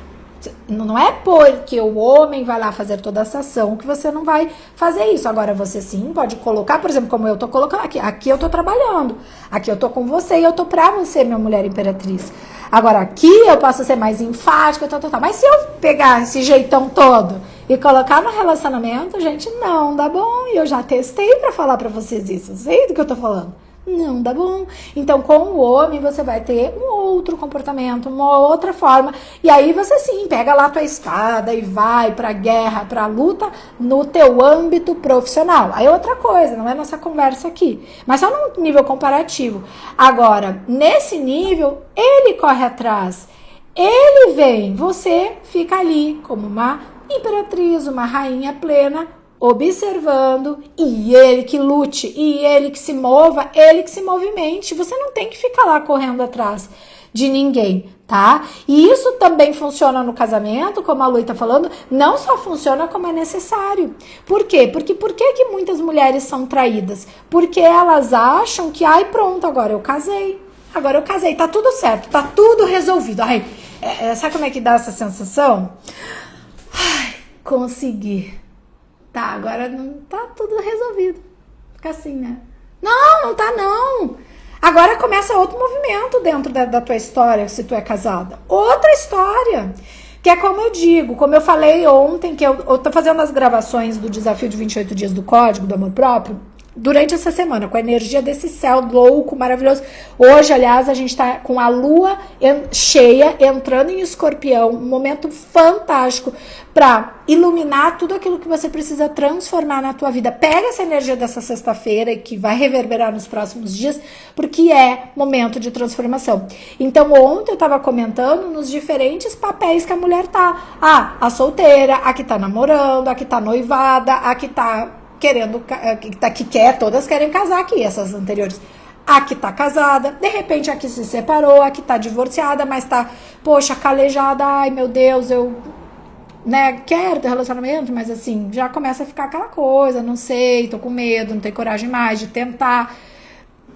Speaker 1: Não é porque o homem vai lá fazer toda essa ação que você não vai fazer isso. Agora você sim pode colocar, por exemplo, como eu tô colocando aqui. Aqui eu tô trabalhando, aqui eu tô com você e eu tô pra você, minha mulher imperatriz. Agora aqui eu posso ser mais enfática, mas se eu pegar esse jeitão todo e colocar no relacionamento, gente, não dá bom. E eu já testei pra falar pra vocês isso, sei do que eu tô falando. Não dá bom. Então, com o homem, você vai ter um outro comportamento, uma outra forma. E aí você sim, pega lá a tua espada e vai pra guerra, pra luta no teu âmbito profissional. Aí outra coisa, não é nossa conversa aqui. Mas só num nível comparativo. Agora, nesse nível, ele corre atrás. Ele vem, você fica ali como uma imperatriz, uma rainha plena, observando, e ele que lute, e ele que se mova, ele que se movimente. Você não tem que ficar lá correndo atrás de ninguém, tá? E isso também funciona no casamento, como a Lu tá falando, não só funciona como é necessário. Por quê? Porque por que muitas mulheres são traídas? Porque elas acham que, ai, pronto, agora eu casei, tá tudo certo, tá tudo resolvido. Ai, sabe como é que dá essa sensação? Ai, consegui. Tá, agora não tá tudo resolvido. Fica assim, né? Não tá não. Agora começa outro movimento dentro da tua história, se tu é casada. Outra história. Que é como eu digo, como eu falei ontem, que eu tô fazendo as gravações do desafio de 28 dias do Código do Amor Próprio, durante essa semana, com a energia desse céu louco, maravilhoso. Hoje, aliás, a gente tá com a lua cheia, entrando em Escorpião, um momento fantástico para iluminar tudo aquilo que você precisa transformar na tua vida. Pega essa energia dessa sexta-feira, que vai reverberar nos próximos dias, porque é momento de transformação. Então, ontem eu tava comentando nos diferentes papéis que a mulher tá. A solteira, a que tá namorando, a que tá noivada, a que tá querendo, que quer, todas querem casar aqui, essas anteriores. A que tá casada, de repente a que se separou, a que tá divorciada, mas tá, poxa, calejada, ai meu Deus, eu, né, quero ter relacionamento, mas assim, já começa a ficar aquela coisa, não sei, tô com medo, não tenho coragem mais de tentar,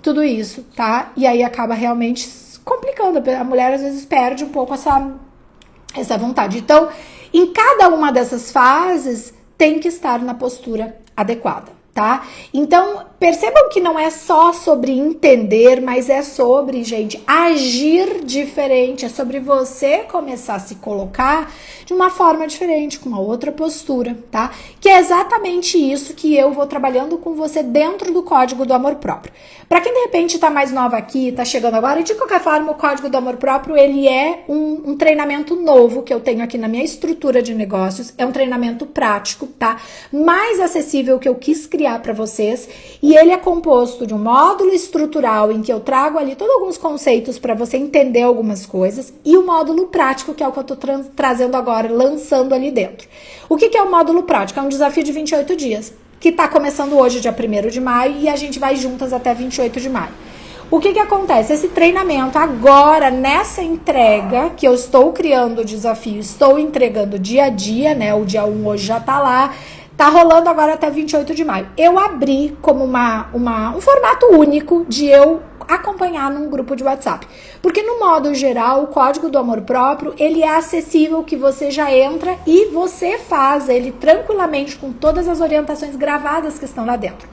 Speaker 1: tudo isso, tá? E aí acaba realmente complicando, a mulher às vezes perde um pouco essa vontade. Então, em cada uma dessas fases, tem que estar na postura adequada, tá? Então, percebam que não é só sobre entender, mas é sobre, gente, agir diferente, é sobre você começar a se colocar de uma forma diferente, com uma outra postura, tá? Que é exatamente isso que eu vou trabalhando com você dentro do Código do Amor Próprio. Pra quem de repente tá mais nova aqui, tá chegando agora, e de qualquer forma o Código do Amor Próprio, ele é um treinamento novo que eu tenho aqui na minha estrutura de negócios, é um treinamento prático, tá? Mais acessível que eu quis criar pra vocês, e ele é composto de um módulo estrutural em que eu trago ali todos alguns conceitos pra você entender algumas coisas, e o módulo prático, que é o que eu tô trazendo agora, lançando ali dentro. O que é o módulo prático? É um desafio de 28 dias, que tá começando hoje, dia 1º de maio, e a gente vai juntas até 28 de maio. O que acontece? Esse treinamento agora, nessa entrega, que eu estou criando o desafio, estou entregando dia a dia, né? O dia 1 hoje já tá lá, tá rolando agora até 28 de maio. Eu abri como um formato único de eu acompanhar num grupo de WhatsApp. Porque no modo geral, o Código do Amor Próprio, ele é acessível, que você já entra e você faz ele tranquilamente com todas as orientações gravadas que estão lá dentro.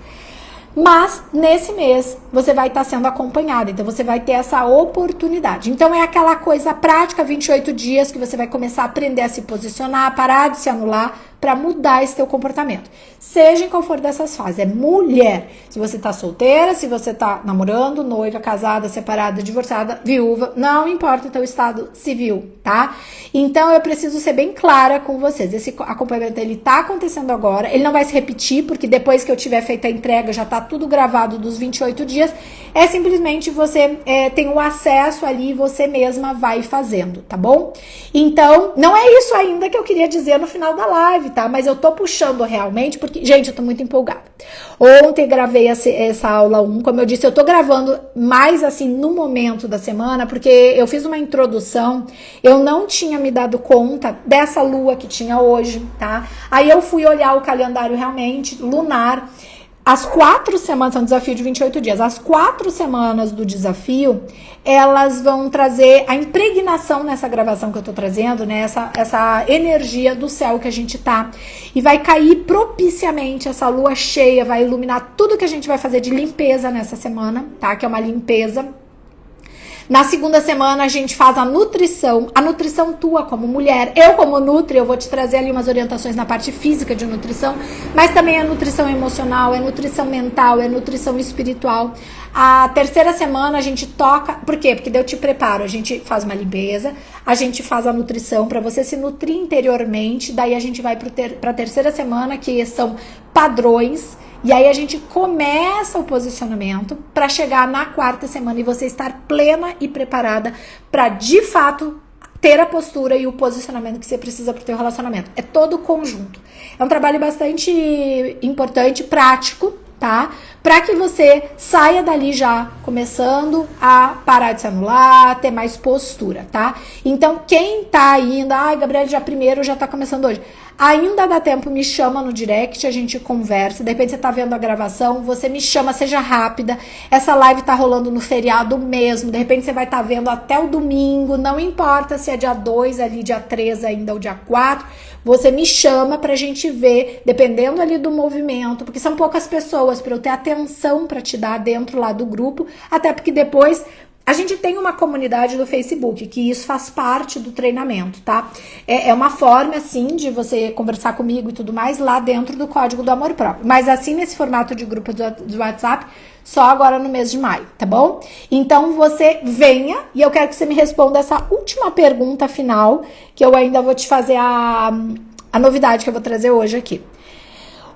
Speaker 1: Mas, nesse mês, você vai estar sendo acompanhada, então você vai ter essa oportunidade. Então, é aquela coisa prática, 28 dias, que você vai começar a aprender a se posicionar, parar de se anular, para mudar esse teu comportamento. Seja em qual for dessas fases. É mulher. Se você tá solteira, se você tá namorando, noiva, casada, separada, divorciada, viúva, não importa o teu estado civil, tá? Então, eu preciso ser bem clara com vocês. Esse acompanhamento, ele tá acontecendo agora. Ele não vai se repetir, porque depois que eu tiver feito a entrega, já tá tudo gravado dos 28 dias. É simplesmente você tem o acesso ali e você mesma vai fazendo, tá bom? Então, não é isso ainda que eu queria dizer no final da live, tá? Mas eu tô puxando realmente, porque, gente, eu tô muito empolgada. Ontem gravei essa aula 1, como eu disse, eu tô gravando mais assim no momento da semana, porque eu fiz uma introdução, eu não tinha me dado conta dessa lua que tinha hoje, tá? Aí eu fui olhar o calendário realmente lunar. As 4 semanas, é um desafio de 28 dias, as 4 semanas do desafio, elas vão trazer a impregnação nessa gravação que eu tô trazendo, né, essa energia do céu que a gente tá, e vai cair propiciamente essa lua cheia, vai iluminar tudo que a gente vai fazer de limpeza nessa semana, tá, que é uma limpeza. Na segunda semana a gente faz a nutrição tua como mulher. Eu como nutri, eu vou te trazer ali umas orientações na parte física de nutrição, mas também é nutrição emocional, é nutrição mental, é nutrição espiritual. A terceira semana a gente toca, por quê? Porque daí eu te preparo, a gente faz uma limpeza, a gente faz a nutrição para você se nutrir interiormente, daí a gente vai para a terceira semana, que são padrões. E aí a gente começa o posicionamento para chegar na 4ª semana e você estar plena e preparada para, de fato, ter a postura e o posicionamento que você precisa para o teu relacionamento. É todo o conjunto. É um trabalho bastante importante, prático, tá? Para que você saia dali já começando a parar de se anular, ter mais postura, tá? Então, quem tá ainda, Gabriela, já primeiro já tá começando hoje. Ainda dá tempo, me chama no direct, a gente conversa. De repente você tá vendo a gravação, você me chama, seja rápida. Essa live tá rolando no feriado mesmo. De repente você vai estar vendo até o domingo. Não importa se é dia 2 ali, dia 3 ainda ou dia 4. Você me chama pra gente ver, dependendo ali do movimento, porque são poucas pessoas para eu ter atenção pra te dar dentro lá do grupo, até porque depois a gente tem uma comunidade do Facebook, que isso faz parte do treinamento, tá? É uma forma, assim, de você conversar comigo e tudo mais lá dentro do Código do Amor Próprio. Mas assim, nesse formato de grupo do WhatsApp, só agora no mês de maio, tá bom? Então, você venha e eu quero que você me responda essa última pergunta final, que eu ainda vou te fazer a novidade que eu vou trazer hoje aqui.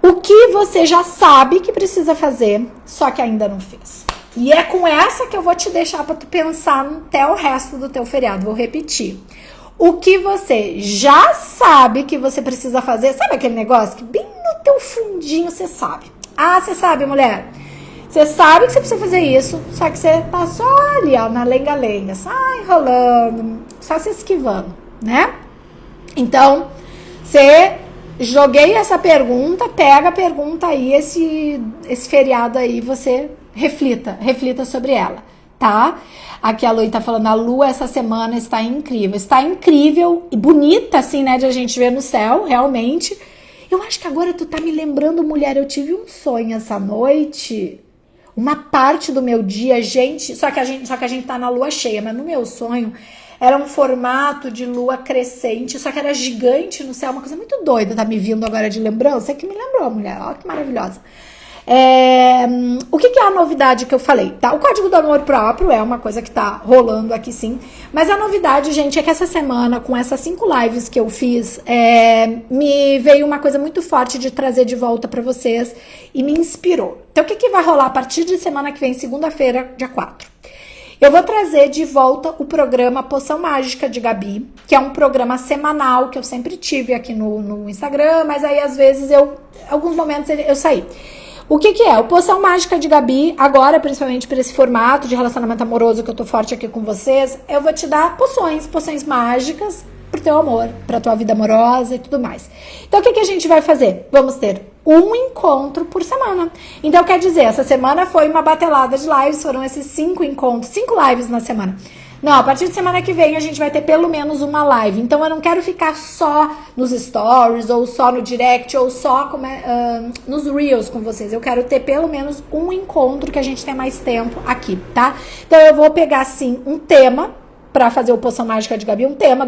Speaker 1: O que você já sabe que precisa fazer, só que ainda não fez? E é com essa que eu vou te deixar para tu pensar até o resto do teu feriado. Vou repetir. O que você já sabe que você precisa fazer, sabe aquele negócio que bem no teu fundinho você sabe? Ah, você sabe, mulher? Você sabe que você precisa fazer isso, só que você tá só ali, ó, na lenga-lenga, só enrolando, só se esquivando, né? Então, joguei essa pergunta, pega a pergunta aí, esse feriado aí, você reflita sobre ela, tá? Aqui a Lu tá falando, a lua essa semana está incrível e bonita, assim, né, de a gente ver no céu, realmente. Eu acho que agora tu tá me lembrando, mulher, eu tive um sonho essa noite. Uma parte do meu dia, gente, só que a gente tá na lua cheia, mas no meu sonho era um formato de lua crescente, só que era gigante no céu, uma coisa muito doida, tá me vindo agora de lembrança, que me lembrou, mulher, olha que maravilhosa. O que é a novidade que eu falei, tá? O código do amor próprio é uma coisa que tá rolando aqui sim, mas a novidade, gente, é que essa semana, com essas 5 lives que eu fiz, me veio uma coisa muito forte de trazer de volta pra vocês e me inspirou. Então, o que vai rolar a partir de semana que vem, segunda-feira, dia 4? Eu vou trazer de volta o programa Poção Mágica de Gabi, que é um programa semanal que eu sempre tive aqui no Instagram, mas aí às vezes alguns momentos eu saí. O que é? O Poção Mágica de Gabi, agora, principalmente por esse formato de relacionamento amoroso que eu tô forte aqui com vocês, eu vou te dar poções mágicas pro teu amor, pra tua vida amorosa e tudo mais. Então, o que a gente vai fazer? Vamos ter um encontro por semana. Então, quer dizer, essa semana foi uma batelada de lives, foram esses 5 encontros, 5 lives na semana. Não, a partir de semana que vem a gente vai ter pelo menos uma live. Então eu não quero ficar só nos stories, ou só no direct, ou só nos reels com vocês. Eu quero ter pelo menos um encontro que a gente tenha mais tempo aqui, tá? Então eu vou pegar, sim, um tema para fazer o Poção Mágica de Gabi, um tema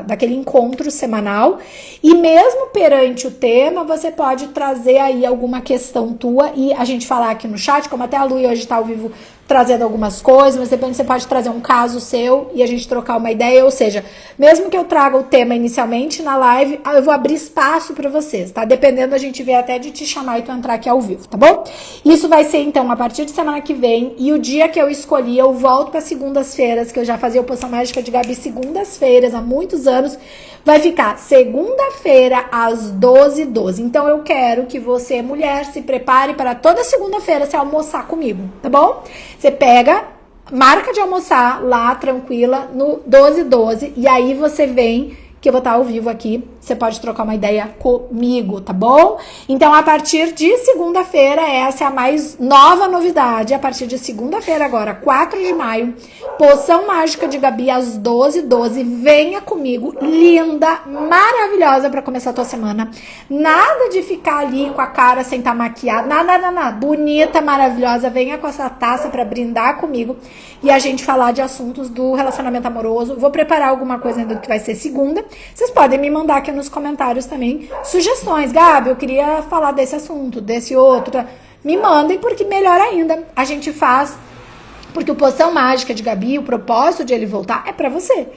Speaker 1: daquele encontro semanal. E mesmo perante o tema, você pode trazer aí alguma questão tua e a gente falar aqui no chat, como até a Lu hoje tá ao vivo trazendo algumas coisas, mas depois você pode trazer um caso seu e a gente trocar uma ideia, ou seja, mesmo que eu traga o tema inicialmente na live, eu vou abrir espaço para vocês, tá? Dependendo, a gente vê até de te chamar e tu entrar aqui ao vivo, tá bom? Isso vai ser, então, a partir de semana que vem, e o dia que eu escolhi, eu volto para segundas-feiras, que eu já fazia o Poção Mágica de Gabi segundas-feiras, há muitos anos, vai ficar segunda-feira às 12h12. Então eu quero que você, mulher, se prepare para toda segunda-feira você almoçar comigo, tá bom? Você pega, marca de almoçar lá, tranquila, no 12h12, e aí você vem, que eu vou estar ao vivo aqui, você pode trocar uma ideia comigo, tá bom? Então, a partir de segunda-feira, essa é a mais nova novidade, a partir de segunda-feira agora, 4 de maio, Poção Mágica de Gabi às 12h12, venha comigo, linda, maravilhosa pra começar a tua semana, nada de ficar ali com a cara sem estar maquiada, nada, bonita, maravilhosa, venha com essa taça pra brindar comigo e a gente falar de assuntos do relacionamento amoroso. Vou preparar alguma coisa ainda que vai ser segunda. Vocês podem me mandar aqui nos comentários também sugestões. Gabi, eu queria falar desse assunto, desse outro. Me mandem, porque melhor ainda a gente faz. Porque o Poção Mágica de Gabi, o propósito de ele voltar é pra você.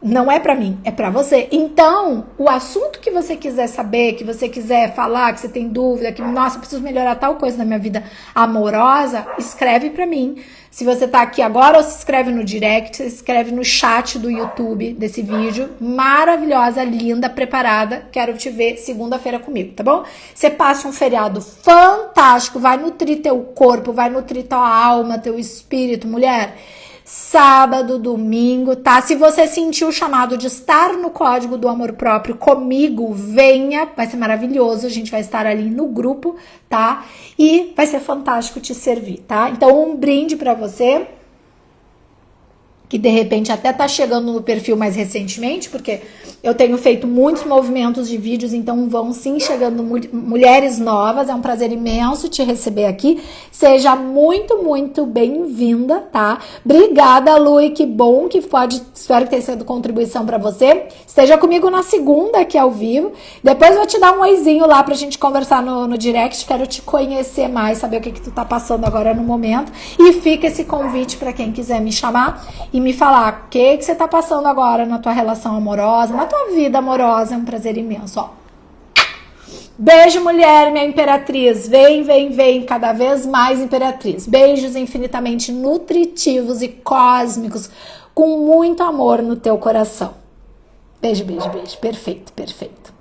Speaker 1: Não é pra mim, é pra você. Então, o assunto que você quiser saber, que você quiser falar, que você tem dúvida, que, nossa, eu preciso melhorar tal coisa na minha vida amorosa, escreve pra mim. Se você tá aqui agora, ou se inscreve no direct, se inscreve no chat do YouTube desse vídeo. Maravilhosa, linda, preparada. Quero te ver segunda-feira comigo, tá bom? Você passa um feriado fantástico, vai nutrir teu corpo, vai nutrir tua alma, teu espírito, mulher. Sábado, domingo, tá? Se você sentiu o chamado de estar no Código do Amor Próprio comigo, venha, vai ser maravilhoso, a gente vai estar ali no grupo, tá? E vai ser fantástico te servir, tá? Então, um brinde pra você, que de repente até tá chegando no perfil mais recentemente, porque eu tenho feito muitos movimentos de vídeos, então vão sim chegando mulheres novas, é um prazer imenso te receber aqui, seja muito, muito bem-vinda, tá? Obrigada, Lu, e que bom que pode, espero que tenha sido contribuição pra você, esteja comigo na segunda aqui ao vivo, depois eu vou te dar um oizinho lá pra gente conversar no direct, quero te conhecer mais, saber o que tu tá passando agora no momento, e fica esse convite pra quem quiser me chamar e me falar o que você tá passando agora na tua relação amorosa, na tua vida amorosa, é um prazer imenso, ó. Beijo, mulher, minha imperatriz, vem, cada vez mais imperatriz. Beijos infinitamente nutritivos e cósmicos, com muito amor no teu coração. Beijo, perfeito.